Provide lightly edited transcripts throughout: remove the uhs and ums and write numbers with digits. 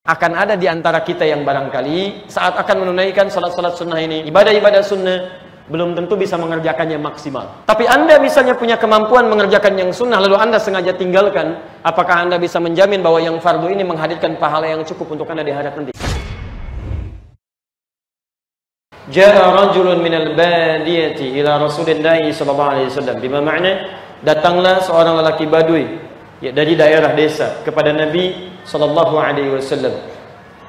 akan ada di antara kita yang barangkali saat akan menunaikan salat-salat sunnah ini, ibadah-ibadah sunnah, belum tentu bisa mengerjakannya maksimal. Tapi Anda misalnya punya kemampuan mengerjakan yang sunnah, lalu Anda sengaja tinggalkan, apakah Anda bisa menjamin bahwa yang fardu ini menghadirkan pahala yang cukup untuk Anda di akhirat nanti? Ja'a rajulun minal badiyati ila Rasulillahi sallallahu alaihi wasallam. Bima makna? Datanglah seorang lelaki badui ya, dari daerah desa kepada Nabi sallallahu alaihi wasallam.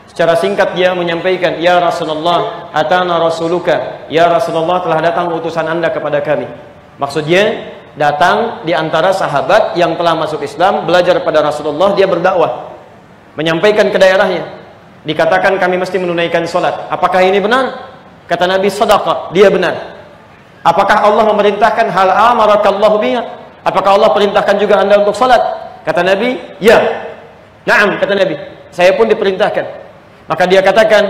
Secara singkat dia menyampaikan, "Ya Rasulullah, atana rasuluka." Ya Rasulullah, telah datang utusan Anda kepada kami. Maksudnya datang di antara sahabat yang telah masuk Islam, belajar pada Rasulullah, dia berdakwah, menyampaikan ke daerahnya. Dikatakan kami mesti menunaikan salat. Apakah ini benar? Kata Nabi, "Shadaqah." Dia benar. Apakah Allah memerintahkan hal amarakallahu biha? Apakah Allah perintahkan juga Anda untuk salat? Kata Nabi, "Ya." "Na'am," kata Nabi, "saya pun diperintahkan." Maka dia katakan,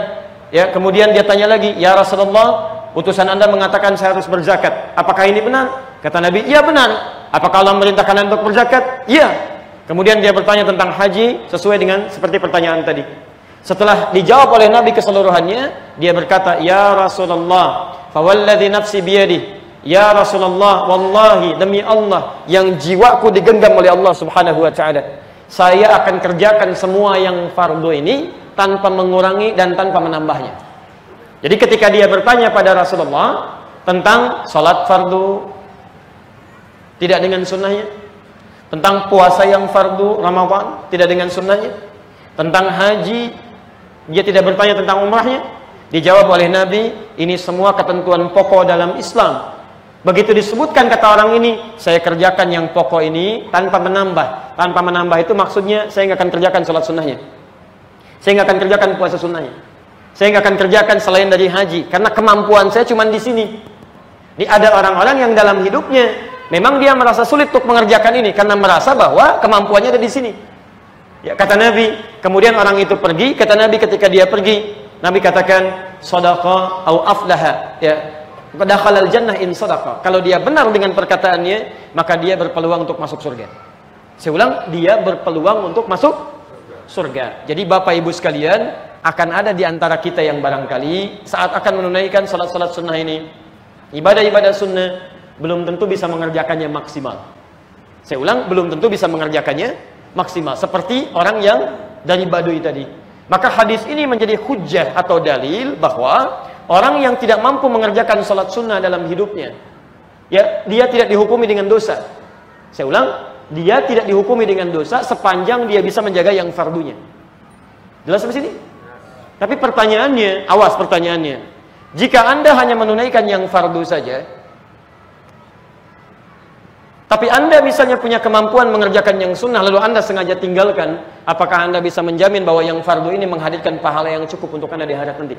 ya, kemudian dia tanya lagi, "Ya Rasulullah, utusan Anda mengatakan saya harus berzakat. Apakah ini benar?" Kata Nabi, "Iya benar." "Apakah Allah memerintahkan Anda untuk berzakat?" "Iya." Kemudian dia bertanya tentang haji sesuai dengan seperti pertanyaan tadi. Setelah dijawab oleh Nabi keseluruhannya, dia berkata, "Ya Rasulullah, fawalladzi nafsi biyadihi." "Ya Rasulullah, wallahi, demi Allah yang jiwaku digenggam oleh Allah Subhanahu wa taala, saya akan kerjakan semua yang fardu ini tanpa mengurangi dan tanpa menambahnya." Jadi ketika dia bertanya pada Rasulullah tentang salat fardu tidak dengan sunnahnya, tentang puasa yang fardu Ramadan tidak dengan sunnahnya, tentang haji dia tidak bertanya tentang umrahnya, dijawab oleh Nabi, "Ini semua ketentuan pokok dalam Islam." Begitu disebutkan kata orang ini, "Saya kerjakan yang pokok ini tanpa menambah." Tanpa menambah itu maksudnya saya nggak akan kerjakan sholat sunnahnya, saya nggak akan kerjakan puasa sunnahnya, saya nggak akan kerjakan selain dari haji, karena kemampuan saya cuma di sini. Ini ada orang-orang yang dalam hidupnya memang dia merasa sulit untuk mengerjakan ini karena merasa bahwa kemampuannya ada di sini. Ya, kata Nabi, kemudian orang itu pergi. Kata Nabi, ketika dia pergi, Nabi katakan, "Shadaqa au aflaha." Ya, dakhalal jannah in shadaqa. Kalau dia benar dengan perkataannya, maka dia berpeluang untuk masuk surga. Saya ulang, dia berpeluang untuk masuk surga. Jadi Bapak Ibu sekalian, akan ada di antara kita yang barangkali saat akan menunaikan salat-salat sunnah ini, ibadah-ibadah sunnah, belum tentu bisa mengerjakannya maksimal. Saya ulang, belum tentu bisa mengerjakannya maksimal, seperti orang yang dari Baduy tadi. Maka hadis ini menjadi hujjah atau dalil bahwa orang yang tidak mampu mengerjakan salat sunnah dalam hidupnya, ya, dia tidak dihukumi dengan dosa. Saya ulang, dia tidak dihukumi dengan dosa sepanjang dia bisa menjaga yang fardunya. Jelas sampai sini? Tapi pertanyaannya, awas pertanyaannya, jika Anda hanya menunaikan yang fardu saja, tapi Anda misalnya punya kemampuan mengerjakan yang sunnah, lalu Anda sengaja tinggalkan, apakah Anda bisa menjamin bahwa yang fardu ini menghadirkan pahala yang cukup untuk Anda di akhirat nanti?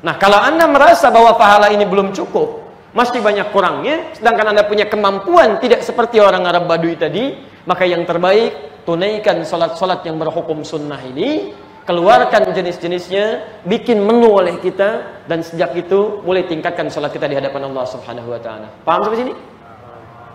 Nah, kalau Anda merasa bahwa pahala ini belum cukup, masih banyak kurangnya, sedangkan Anda punya kemampuan tidak seperti orang Arab Baduy tadi, maka yang terbaik, tunaikan salat-salat yang berhukum sunnah ini, keluarkan jenis-jenisnya, bikin menu oleh kita, dan sejak itu mulai tingkatkan salat kita di hadapan Allah Subhanahu wa taala. Paham sampai sini?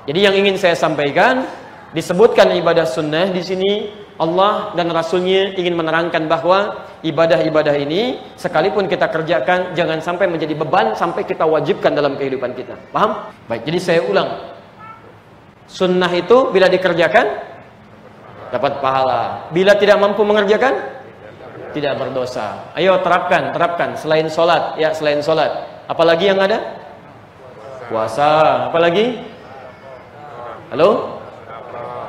Jadi yang ingin saya sampaikan, disebutkan ibadah sunnah di sini, Allah dan Rasulnya ingin menerangkan bahwa ibadah-ibadah ini sekalipun kita kerjakan, jangan sampai menjadi beban sampai kita wajibkan dalam kehidupan kita. Paham? Baik, jadi saya ulang. Sunnah itu bila dikerjakan dapat pahala. Bila tidak mampu mengerjakan tidak berdosa. Ayo terapkan selain sholat, ya, selain sholat. Apalagi yang ada? Puasa. Apalagi? Halo?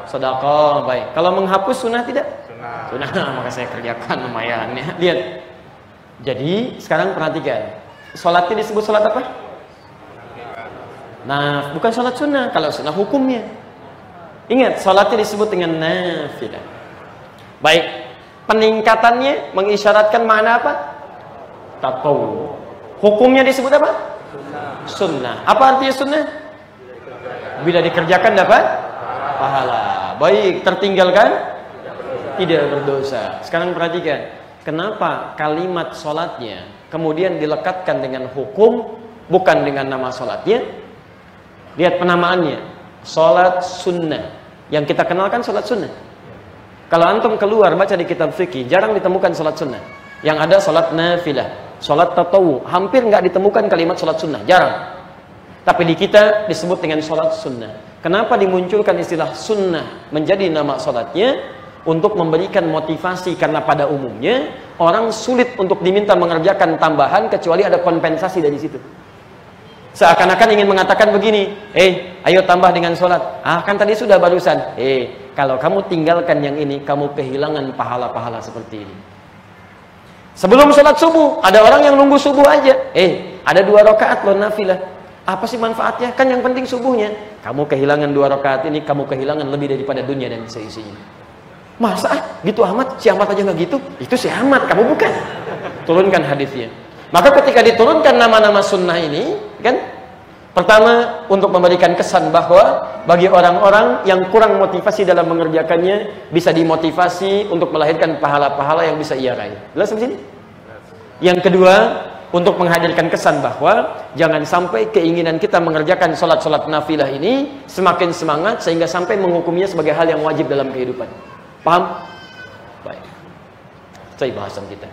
Sedekah. Baik. Kalau menghapus sunnah tidak? Sunnah. Maka saya kerjakan lumayan ya. Lihat. Jadi sekarang perhatikan. Sholatnya disebut sholat apa? Nah, bukan sholat sunnah. Kalau sunnah hukumnya. Ingat, sholatnya disebut dengan nafilah. Baik. Peningkatannya mengisyaratkan makna apa? Tatawwu. Hukumnya disebut apa? Sunnah. Apa artinya sunnah? Bila dikerjakan dapat pahala. Baik, tertinggalkan tidak berdosa. Sekarang perhatikan, kenapa kalimat sholatnya kemudian dilekatkan dengan hukum, bukan dengan nama sholatnya? Lihat penamaannya, sholat sunnah. Yang kita kenalkan sholat sunnah. Kalau antum keluar baca di kitab fikih, jarang ditemukan salat sunnah. Yang ada salat nafilah, salat tatawu, hampir nggak ditemukan kalimat salat sunnah, jarang. Tapi di kita disebut dengan salat sunnah. Kenapa dimunculkan istilah sunnah menjadi nama salatnya? Untuk memberikan motivasi, karena pada umumnya orang sulit untuk diminta mengerjakan tambahan kecuali ada kompensasi dari situ. Seakan-akan ingin mengatakan begini, ayo tambah dengan sholat. Kan tadi sudah barusan. Kalau kamu tinggalkan yang ini, kamu kehilangan pahala-pahala seperti ini. Sebelum sholat subuh, ada orang yang nunggu subuh aja. Ada 2 rakaat loh nafilah. Apa sih manfaatnya? Kan yang penting subuhnya. Kamu kehilangan 2 rakaat ini, kamu kehilangan lebih daripada dunia dan seisinya. Masa gitu amat? Si Ahmad aja nggak gitu? Itu si Ahmad, kamu bukan. Turunkan hadisnya. Maka ketika diturunkan nama-nama sunnah ini, kan, pertama untuk memberikan kesan bahwa bagi orang-orang yang kurang motivasi dalam mengerjakannya, bisa dimotivasi untuk melahirkan pahala-pahala yang bisa ia raih. Jelas di sini? Yang kedua, untuk menghadirkan kesan bahwa jangan sampai keinginan kita mengerjakan sholat-sholat nafilah ini semakin semangat sehingga sampai menghukumnya sebagai hal yang wajib dalam kehidupan. Paham? Baik. Saya bahasan kita.